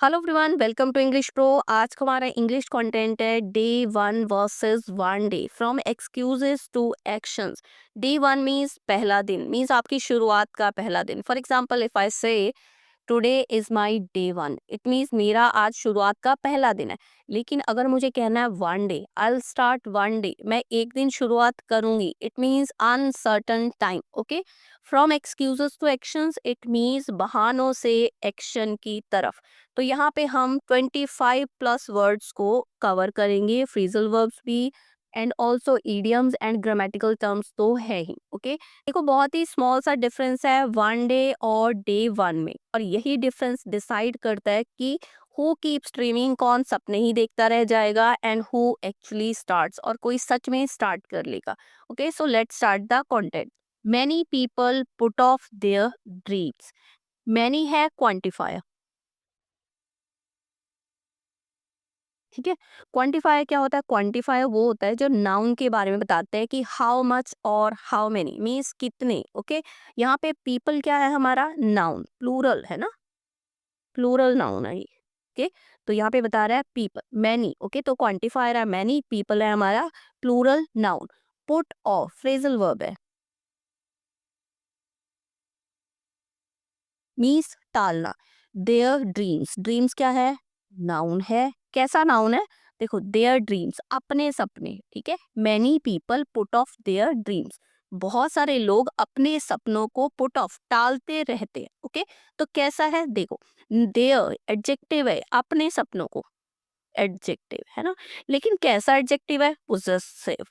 Hello everyone, welcome to English pro. आज का हमारा इंग्लिश कंटेंट है day one versus one day, from excuses to actions. Day one means पहला दिन, means आपकी शुरुआत का पहला दिन। फॉर एग्जांपल, इफ आई से today is my day one, it means मेरा आज शुरुआत का पहला दिन है। लेकिन अगर मुझे कहना है one day, I will start one day, मैं एक दिन शुरुआत करूंगी, it means uncertain time. Okay, from excuses to actions, it means बहानों से एक्शन की तरफ। तो यहाँ पे हम 25 प्लस वर्ड्स को कवर करेंगे, फ्रीजल वर्ब्स भी, and also idioms and grammatical terms तो है ही। ओके, देखो बहुत ही स्मॉल सा डिफरेंस है वन डे और डे वन में, और यही डिफरेंस डिसाइड करता है कि हु कीप स्ट्रीमिंग, कौन सपने ही देखता रह जाएगा, एंड हु एक्चुअली स्टार्ट्स, और कोई सच में स्टार्ट कर लेगा। Okay, so let's start the content. Many people put of their dreams. Many है क्वांटिफायर, ठीक है। क्वांटिफायर क्या होता है? क्वांटिफायर वो होता है जो नाउन के बारे में बताते हैं कि हाउ मच और हाउ मेनी, मीन्स कितने। ओके, यहाँ पे पीपल क्या है? हमारा नाउन, प्लूरल है ना, प्लूरल नाउन है ये। ओके, तो यहाँ पे बता रहा है पीपल, मैनी। ओके, तो क्वांटिफायर है मैनी, पीपल है हमारा plural noun. Put off phrasal verb है, मीन्स टालना। देयर ड्रीम्स, ड्रीम्स क्या है? नाउन है। कैसा नाउन है? देखो, देयर ड्रीम्स, अपने सपने, ठीक है। Many people put of their dreams, बहुत सारे लोग अपने सपनों को पुट ऑफ, टालते रहते हैं। ओके, तो कैसा है? देखो, देयर एडजेक्टिव है, अपने सपनों को, एडजेक्टिव है ना। लेकिन कैसा एडजेक्टिव है? पोजेसिव,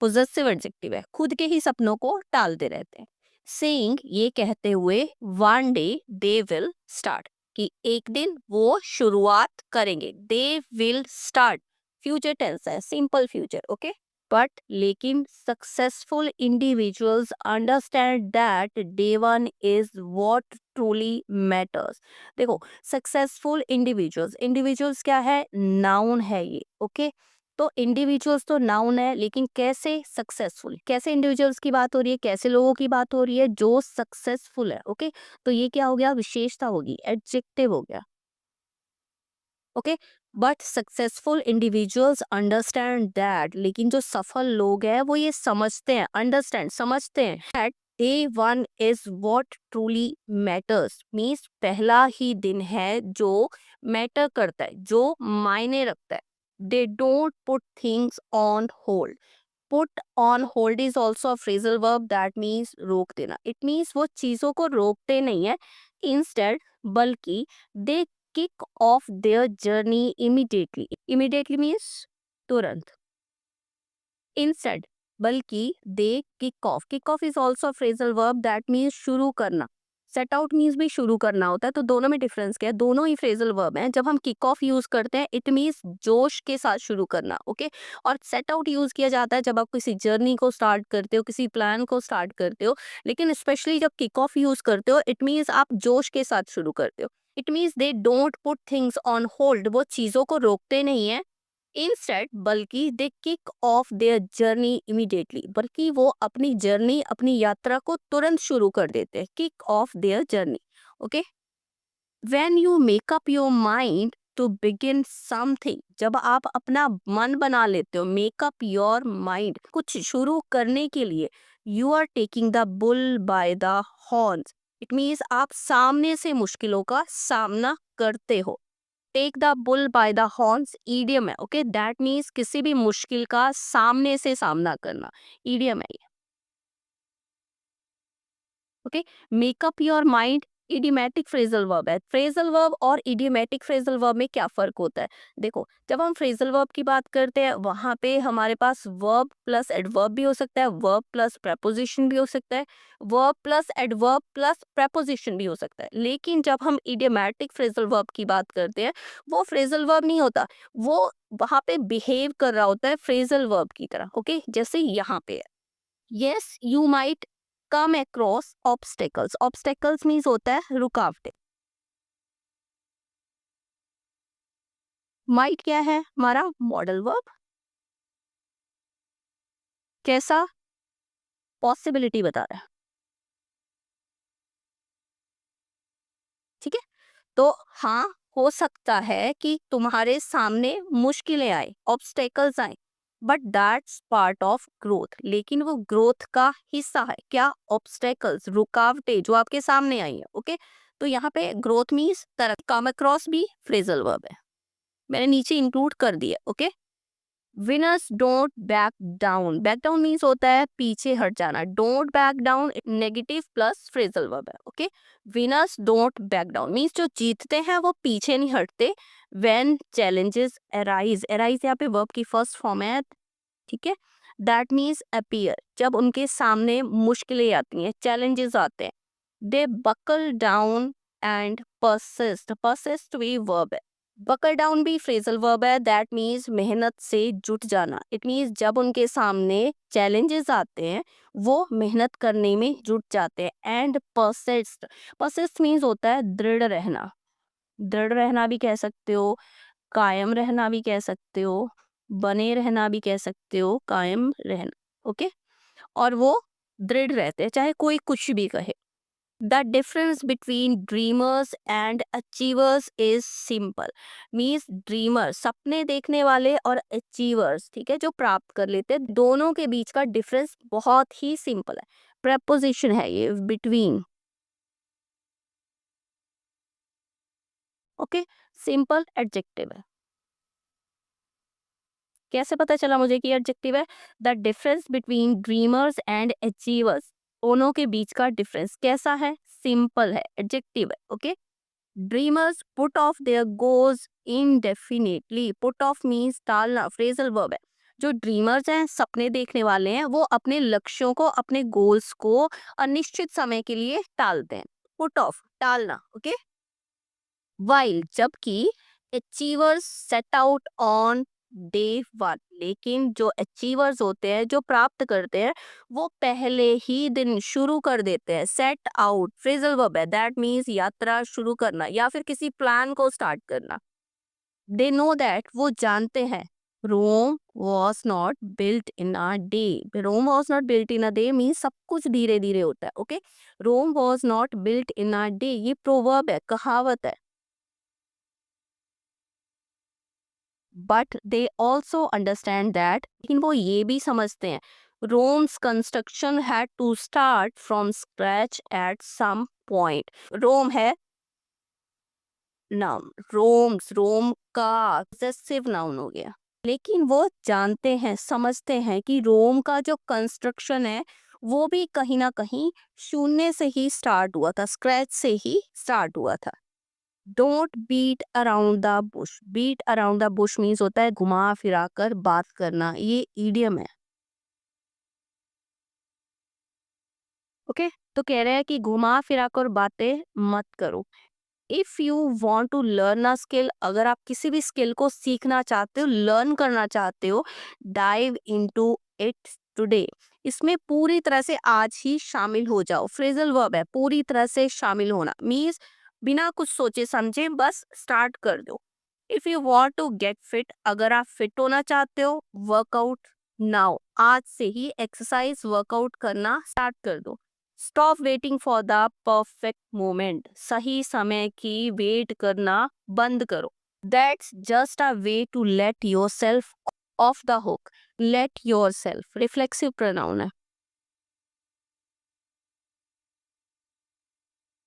पोजेसिव एडजेक्टिव है, खुद के ही सपनों को टालते रहते हैं। सेइंग, ये कहते हुए, one day they will start, कि एक दिन वो शुरुआत करेंगे। They will start, future tense है, सिंपल फ्यूचर। ओके, बट लेकिन successful individuals understand that day one is what truly matters. देखो, सक्सेसफुल इंडिविजुअल्स, इंडिविजुअल्स क्या है? नाउन है ये। ओके, तो इंडिविजुअल्स तो नाउन है, लेकिन कैसे सक्सेसफुल, कैसे इंडिविजुअल्स की बात हो रही है, कैसे लोगों की बात हो रही है? जो सक्सेसफुल है। ओके, तो ये क्या हो गया? विशेषता होगी, एडजेक्टिव हो गया। Okay, but successful individuals understand that, लेकिन जो सफल लोग हैं वो ये समझते हैं, अंडरस्टैंड, समझते हैं that day one is what truly matters, means पहला ही दिन है जो मैटर करता है, जो मायने रखता है। They don't put things on hold. Put on hold is also a phrasal verb, that means रोक देना। इट मीन्स वो चीजों को रोकते नहीं है, इंस्टेड, बल्कि दे kick off their journey immediately. Immediately means तुरंत, इंस्टेड, बल्कि दे kick off, kick off is also phrasal verb, that means शुरू करना। सेट आउट मीन्स भी शुरू करना होता है, तो दोनों में डिफरेंस क्या है? दोनों ही फ्रेजल वर्ब हैं। जब हम किक ऑफ यूज करते हैं, इट मीन्स जोश के साथ शुरू करना। ओके, और सेट आउट यूज किया जाता है जब आप किसी जर्नी को स्टार्ट करते हो, किसी प्लान को स्टार्ट करते हो। लेकिन स्पेशली जब किक ऑफ यूज करते हो, इट मीन्स आप जोश के साथ शुरू करते हो। It means they don't put things on hold, वो चीजों को रोकते नहीं है, इंस्टेड, बल्कि दे kick off their journey immediately, बल्कि वो अपनी जर्नी, अपनी यात्रा को तुरंत शुरू कर देते हैं। Kick off their journey. Okay, when you make up your mind to begin something, जब आप अपना मन बना लेते हो, मेक अप योर माइंड, कुछ शुरू करने के लिए, you are taking the bull by the horns. It means आप सामने से मुश्किलों का सामना करते हो। Take the bull by the horns idiom है। ओके, दैट मीन्स किसी भी मुश्किल का सामने से सामना करना, ईडियम है ये। Okay, make up your mind idiomatic phrasal verb है। फ्रेजल वर्ब और इडियोमैटिक फ्रेजल वर्ब में क्या फर्क होता है? देखो, जब हम फ्रेजल वर्ब की बात करते हैं, वहां पे हमारे पास वर्ब प्लस एडवर्ब भी हो सकता है, वर्ब प्लस preposition भी हो सकता है, verb plus adverb plus preposition भी हो सकता है। लेकिन जब हम इडियोमैटिक फ्रेजल वर्ब की बात करते हैं, वो फ्रेजल वर्ब नहीं होता, वो वहां पे बिहेव कर रहा होता है फ्रेजल वर्ब की तरह। ओके, जैसे यहाँ पे है, yes you might come across obstacles. Obstacles means होता है रुकावटें। माइट क्या है? हमारा मॉडल वर्ब, कैसा? पॉसिबिलिटी बता रहा है, ठीक है। तो हाँ, हो सकता है कि तुम्हारे सामने मुश्किलें आए, ऑब्स्टेकल्स आए, but that's part of growth. लेकिन वो ग्रोथ का हिस्सा है। क्या? ऑब्स्टेकल्स, रुकावटें जो आपके सामने आई है। ओके, तो यहाँ पे ग्रोथ मीन्स तरक्की। कम अक्रॉस भी फ्रेजल वर्ब है, मैंने नीचे इंक्लूड कर दिया। Okay, winners don't back down. Back down means होता है पीछे हट जाना। Don't back down negative plus phrasal verb है। Okay, winners don't back down means जो जीतते हैं वो पीछे नहीं हटते। व्हेन चैलेंजेस अराइज, अराइज यहाँ पे वर्ब की फर्स्ट फॉर्म है, ठीक है। दैट मीन्स अपीयर, जब उनके सामने मुश्किलें आती हैं, चैलेंजेस आते हैं। They buckle down and persist, persist भी वर्ब है। बकल डाउन भी फ्रेजल वर्ब है। दैट मीन्स मेहनत से जुट जाना। इट मीन्स जब उनके सामने चैलेंजेस आते हैं वो मेहनत करने में जुट जाते हैं। एंड परसिस्ट, परसिस्ट मीन्स होता है दृढ़ रहना। दृढ़ रहना भी कह सकते हो, कायम रहना भी कह सकते हो, बने रहना भी कह सकते हो, कायम रहना। ओके, और वो दृढ़ रहते हैं चाहे कोई कुछ भी कहे। The difference between dreamers and achievers is simple. Means dreamer, सपने देखने वाले, और अचीवर्स, ठीक है, जो प्राप्त कर लेते हैं, दोनों के बीच का डिफरेंस बहुत ही सिंपल है। प्रेपोजिशन है ये बिटवीन। ओके, सिंपल एडजेक्टिव है। कैसे पता चला मुझे कि एडजेक्टिव है? The difference between dreamers and achievers, दोनों के बीच का डिफरेंस कैसा है? सिंपल है, एडजेक्टिव है। Okay, dreamers put of their goals indefinitely. Put off means टालना, फ्रेजल वर्ब है। जो ड्रीमर्स हैं, सपने देखने वाले हैं, वो अपने लक्ष्यों को, अपने गोल्स को अनिश्चित समय के लिए टालते हैं। पुट ऑफ, टालना। ओके, वाइल, जबकि achievers set out on day one, लेकिन जो अचीवर्स होते हैं, जो प्राप्त करते हैं, वो पहले ही दिन शुरू कर देते हैं। सेट आउट फ्रेजल वर्ब है। दैट मीन्स यात्रा शुरू करना या फिर किसी प्लान को स्टार्ट करना। दे नो दैट, वो जानते हैं। Rome was not built in a day. Rome was not built in a day means सब कुछ धीरे धीरे होता है। Okay, Rome was not built in a day, ये प्रोवर्ब है, कहावत है। But they also understand that, लेकिन वो ये भी समझते हैं, Rome's construction had to start from scratch at some point. Rome है नाउन, रोम्स, रोम का पॉसेसिव नाउन हो गया। लेकिन वो जानते हैं, समझते हैं कि रोम का जो कंस्ट्रक्शन है वो भी कहीं ना कहीं शून्य से ही स्टार्ट हुआ था, स्क्रैच से ही स्टार्ट हुआ था। Don't beat around the bush. Beat around the bush means होता है घुमा फिरा कर बात करना, ये ईडियम है। ओके, तो कह रहे हैं कि घुमा फिरा कर बातें मत करो। If you want to learn a skill, अगर आप किसी भी स्किल को सीखना चाहते हो, लर्न करना चाहते हो, डाइव इनटू इट टुडे, इसमें पूरी तरह से आज ही शामिल हो जाओ। फ्रेजल वर्ब है, पूरी तरह से शामिल होना मीन्स बिना कुछ सोचे समझे बस स्टार्ट कर दो। If you want to get fit, अगर आप फिट होना चाहते हो, वर्कआउट नाउ, आज से ही एक्सरसाइज वर्कआउट करना स्टार्ट कर दो। Stop waiting for the perfect moment, सही समय की वेट करना बंद करो। That's just a way to let yourself off the hook. Let yourself reflexive pronoun है।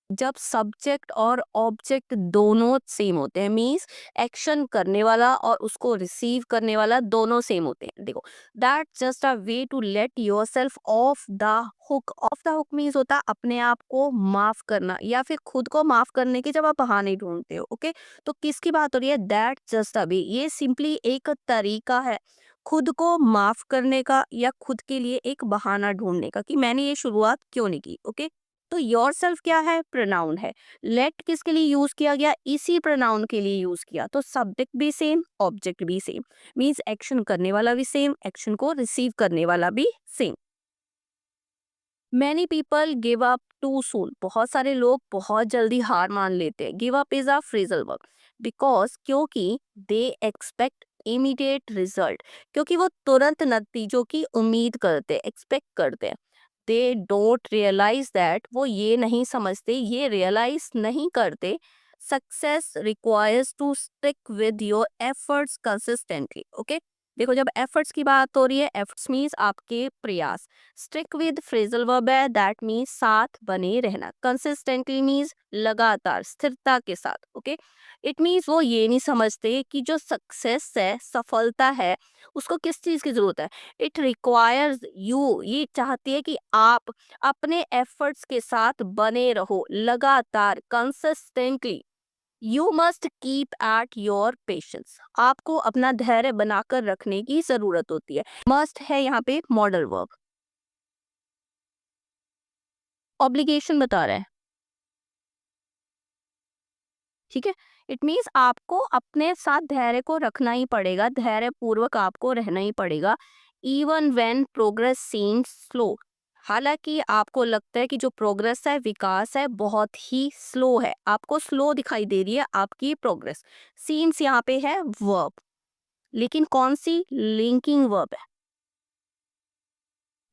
जब सब्जेक्ट और ऑब्जेक्ट दोनों सेम होते हैं, मीन्स एक्शन करने वाला और उसको रिसीव करने वाला दोनों सेम होते हैं। देखो, that just a way to let yourself off the hook. Off the hook means होता है अपने आप को माफ करना या फिर खुद को माफ करने के जब आप बहाने ढूंढते हो। ओके, तो किसकी बात हो रही है? दैट जस्ट अ वे, ये सिंपली एक तरीका है खुद को माफ करने का या खुद के लिए एक बहाना ढूंढने का कि मैंने ये शुरुआत क्यों नहीं की। ओके, तो योर सेल्फ क्या है? प्रोनाउन है। लेट किसके लिए यूज किया गया? इसी प्रोनाउन के लिए यूज किया, तो सब्जेक्ट भी सेम, ऑब्जेक्ट भी सेम, मीन्स एक्शन करने वाला भी सेम, एक्शन को रिसीव करने वाला भी same. Many people give up too soon, बहुत सारे लोग बहुत जल्दी हार मान लेते हैं। Give up is a phrasal verb because, क्योंकि दे एक्सपेक्ट इमीडिएट रिजल्ट, क्योंकि वो तुरंत नतीजों की उम्मीद करते, एक्सपेक्ट करते हैं। दे डोंट रियलाइज दैट, वो ये नहीं समझते, ये रियलाइज नहीं करते। Success requires to stick with your efforts consistently. Okay, देखो जब एफर्ट्स की बात हो रही है, एफर्ट्स मीन्स आपके प्रयास। स्टिक विद फ्रेजल वर्ब है, दैट मीन्स साथ बने रहना। कंसिस्टेंटली मीन्स लगातार, स्थिरता के साथ। ओके, इट मीन्स वो ये नहीं समझते कि जो सक्सेस है, सफलता है, उसको किस चीज की जरूरत है। इट रिक्वायर्स यू, ये चाहती है कि आप अपने एफर्ट्स के साथ बने रहो लगातार, consistently. You must keep at your patience, आपको अपना धैर्य बनाकर रखने की जरूरत होती है। मस्ट है यहाँ पे मॉडल वर्ब। ऑब्लिगेशन बता रहा है, ठीक है। इट मीन्स आपको अपने साथ धैर्य को रखना ही पड़ेगा, धैर्य पूर्वक आपको रहना ही पड़ेगा। Even when progress seems slow, हालांकि आपको लगता है कि जो प्रोग्रेस है, विकास है, बहुत ही स्लो है, आपको स्लो दिखाई दे रही है आपकी प्रोग्रेस। सीम्स यहाँ पे है वर्ब, लेकिन कौन सी, लिंकिंग वर्ब है।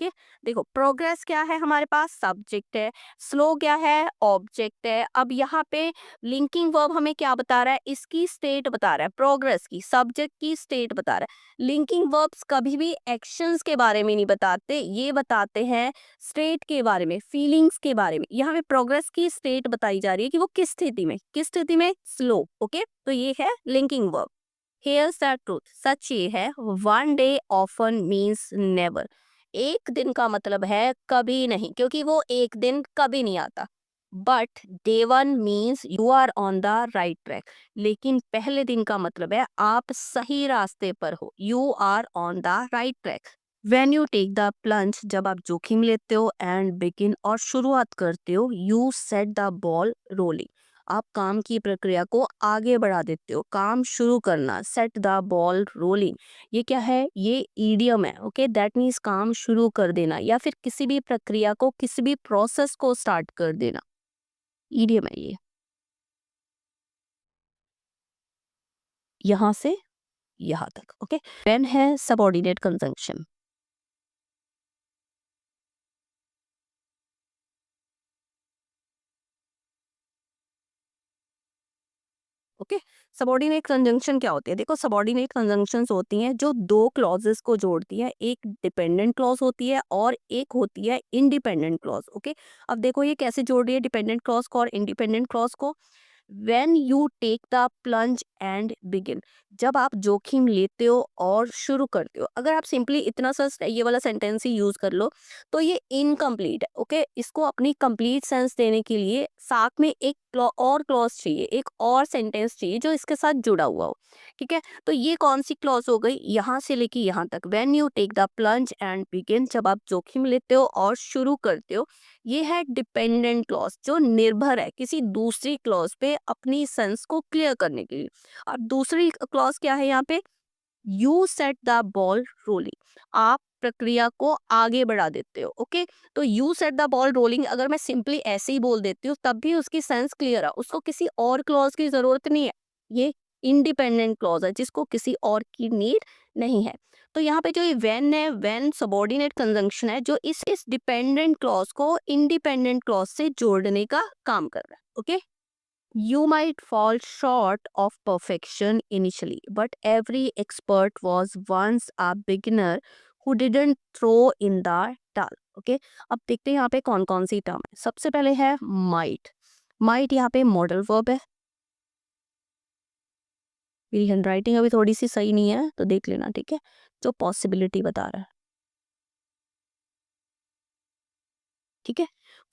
ठीक है, देखो प्रोग्रेस क्या है, हमारे पास सब्जेक्ट है, स्लो क्या है, ऑब्जेक्ट है। अब यहाँ पे लिंकिंग वर्ब हमें क्या बता रहा है, इसकी स्टेट बता रहा है, प्रोग्रेस की, सब्जेक्ट की स्टेट बता रहा है। लिंकिंग वर्ब्स कभी भी एक्शंस के बारे में नहीं बताते, ये बताते हैं स्टेट के बारे में, फीलिंग्स के बारे में। यहाँ पे प्रोग्रेस की स्टेट बताई जा रही है कि वो किस स्थिति में, स्लो। ओके, तो ये है linking verb. Here's the truth, सच ये है, one day often means never. एक दिन का मतलब है कभी नहीं, क्योंकि वो एक दिन कभी नहीं आता। But day one means you are on the right track, लेकिन पहले दिन का मतलब है आप सही रास्ते पर हो, you are on the right track. When you take the plunge, जब आप जोखिम लेते हो, एंड बिगिन और शुरुआत करते हो, you set the ball rolling, आप काम की प्रक्रिया को आगे बढ़ा देते हो। काम शुरू करना, सेट द बॉल रोलिंग, ये क्या है, ये ईडियम है। ओके, दैट मीन्स काम शुरू कर देना, या फिर किसी भी प्रक्रिया को, किसी भी प्रोसेस को स्टार्ट कर देना, ईडियम है ये। यहाँ से यहाँ तक। ओके, व्हेन है subordinate conjunction. Okay, subordinate conjunction क्या होती है, देखो सबऑर्डिनेट कंजंक्शंस होती हैं जो दो क्लॉजेस को जोड़ती हैं। एक डिपेंडेंट क्लॉज होती है और एक होती है इंडिपेंडेंट क्लॉज। ओके, अब देखो ये कैसे जोड़ रही है डिपेंडेंट क्लॉज को और इंडिपेंडेंट क्लॉज को। When you take the plunge and begin, जब आप जोखिम लेते हो और शुरू करते हो। अगर आप सिंपली इतना सा ये वाला सेंटेंस ही यूज कर लो तो ये इनकम्प्लीट है। ओके, इसको अपनी कंप्लीट सेंस देने के लिए साथ में एक और क्लॉज चाहिए, एक और सेंटेंस चाहिए जो इसके साथ जुड़ा हुआ हो। ठीक है, तो ये कौन सी क्लॉज हो गई, यहाँ से लेके यहाँ तक। When you take the plunge and begin, जब आप जोखिम लेते हो और शुरू करते हो, ये है डिपेंडेंट क्लॉज जो निर्भर है किसी दूसरी क्लॉज पे अपनी सेंस को क्लियर करने के लिए। और दूसरी क्लॉज क्या है यहाँ पे, you set the ball rolling, आप प्रक्रिया को आगे बढ़ा देते हो। ओके, तो you set the ball rolling अगर मैं सिंपली ऐसे ही बोल देती हूँ तब भी उसकी सेंस क्लियर है, उसको किसी और क्लॉज की जरूरत नहीं है। ये इंडिपेंडेंट क्लॉज है जिसको किसी और की नीड नहीं है। तो यहाँ पे जो ये वेन है, वेन सबॉर्डिनेट कंजंक्शन है जो इस डिपेंडेंट क्लॉज को इंडिपेंडेंट क्लॉज से जोड़ने का काम कर रहा है। Okay, you might fall short of perfection initially, but every expert was once a beginner who didn't throw in the towel. Okay, अब देखते हैं यहाँ पे कौन कौन सी टर्म है। सबसे पहले है might। might यहाँ पे मॉडल वर्ब है। मेरी हैंड राइटिंग अभी थोड़ी सी सही नहीं है तो देख लेना, ठीक है, जो पॉसिबिलिटी बता रहा है। ठीक है,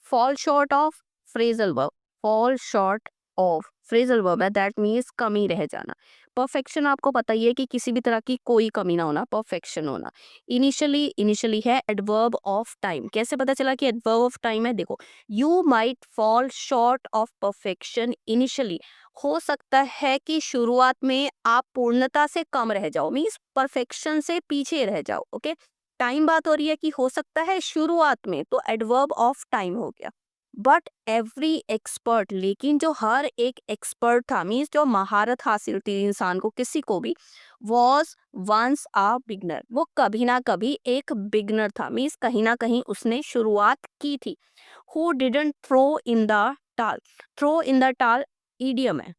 fall short of phrasal verb, fall short of phrasal verb है, दैट मीन्स कमी रह जाना। परफेक्शन आपको पता ही है कि किसी भी तरह की कोई कमी ना होना, परफेक्शन होना। इनिशियली, इनिशियली है एडवर्ब ऑफ टाइम। कैसे पता चला कि एडवर्ब ऑफ टाइम है, देखो, you might fall short of perfection initially, हो सकता है कि शुरुआत में आप पूर्णता से कम रह जाओ, मीन्स परफेक्शन से पीछे रह जाओ। ओके, टाइम बात हो रही है कि हो सकता है शुरुआत में, तो एडवर्ब ऑफ टाइम हो गया। बट एवरी एक्सपर्ट, लेकिन जो हर एक एक्सपर्ट था, मीन्स जो महारत हासिल थी इंसान को, किसी को भी, वॉज वंस आ बिगनर, वो कभी ना कभी एक बिगनर था, मीन्स कहीं ना कहीं उसने शुरुआत की थी। Who didn't throw in the towel, throw in the towel idiom है।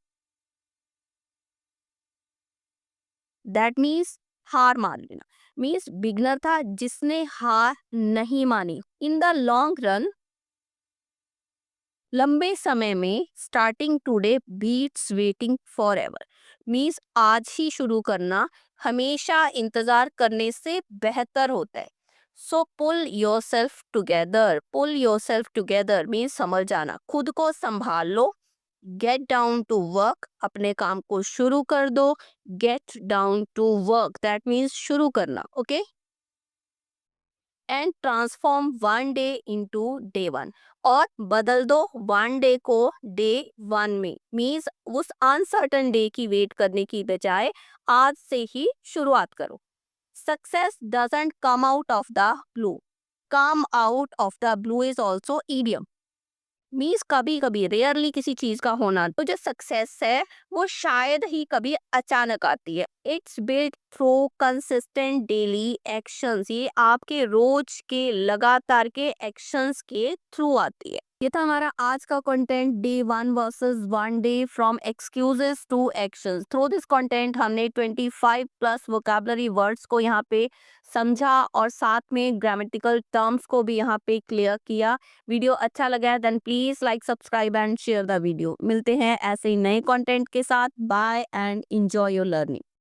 दैट मीन्स हार मान लेना। मीन्स बिगनर था जिसने हार नहीं मानी। इन द लॉन्ग रन, लंबे समय में, starting today beats waiting forever. Means आज ही शुरू करना हमेशा इंतजार करने से बेहतर होता है। So pull yourself together, pull yourself together means समझ जाना, खुद को संभाल लो। गेट डाउन टू वर्क, अपने काम को शुरू कर दो। Get down to work that means शुरू करना, okay. And transform one day into day one, और बदल दो वन डे को डे वन में। मीन्स उस अनसर्टन डे की वेट करने की बजाय आज से ही शुरुआत करो। Success doesn't come out of the blue, come out of the blue is also idiom. Means कभी कभी, रेयरली किसी चीज का होना, तो जो सक्सेस है वो शायद ही कभी अचानक आती है। It's built through consistent daily actions, ये आपके रोज के लगातार के एक्शंस के थ्रू आती है। ये था हमारा आज का content, day one versus one day from excuses to actions. Through this content हमने 25 प्लस वोकैबुलरी वर्ड्स को यहाँ पे समझा, और साथ में ग्रामेटिकल टर्म्स को भी यहाँ पे क्लियर किया। वीडियो अच्छा लगा है then please like, subscribe and share the video. मिलते हैं ऐसे ही नए कंटेंट के साथ। Bye and enjoy your learning.